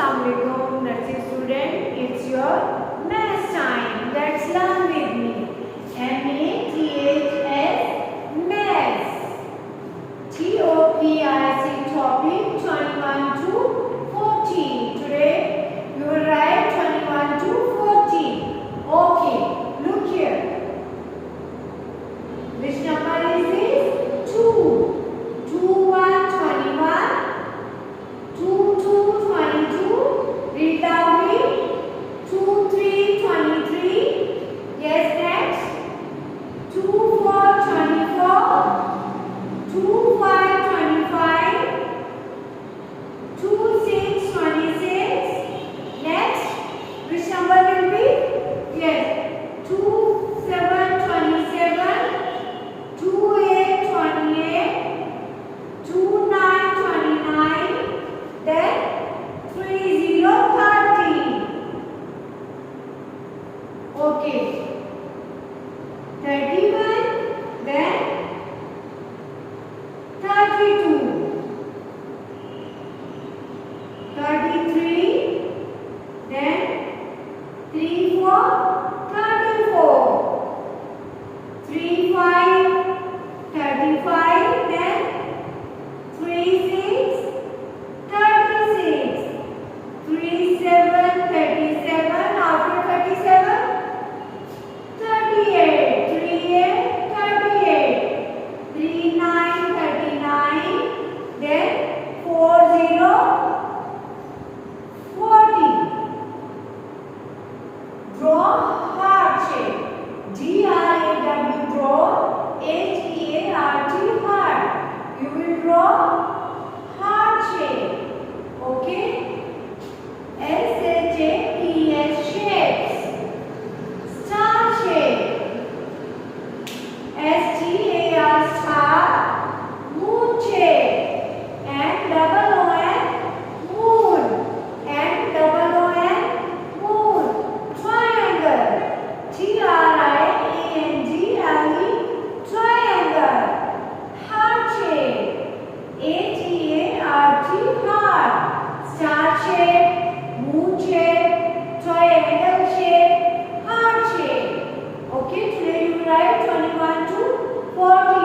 Assalamualaikum nursery student. It's your math time. Let's learn with me. M-A-T-H-S math. T-O-P-I-C topic 21 to 14. Today you will write 21 to 14. Okay, look here. Which number is this? 2. 2, 1, 21. 2, 2, 22. Read loudly. 2, 3, 23. Yes, next. 2, 4, 24. 2, 5, 25. 2, 6, 26. Next. Which number will be? Yes. 2, 7, 27. 2, 8, 28. 2, 9, 29. Then 3, 0, 30. Okay. 31. Then 32. 33. Then 3, 4, 34. 3, 5, 35. Then 3, 6. 36. 3, 7, 37. After 37, 38. 3, 8, 38. 3, 9, 39. Then 4, 0, 40. Draw heart shape. D-R-A-W draw. H-E-A-R-T heart. You will draw heart shape. Okay? S-H-A-P-S shapes. Star shape. S-T-A-R star. Moon shape. And double O-N moon. And double O-N moon. Triangle. T-R-I-A-N-G-L-E triangle. Heart shape. H-E-A-R-T heart. Star shape, moon shape, triangle shape, heart shape. Okay, today you write 21 to 40.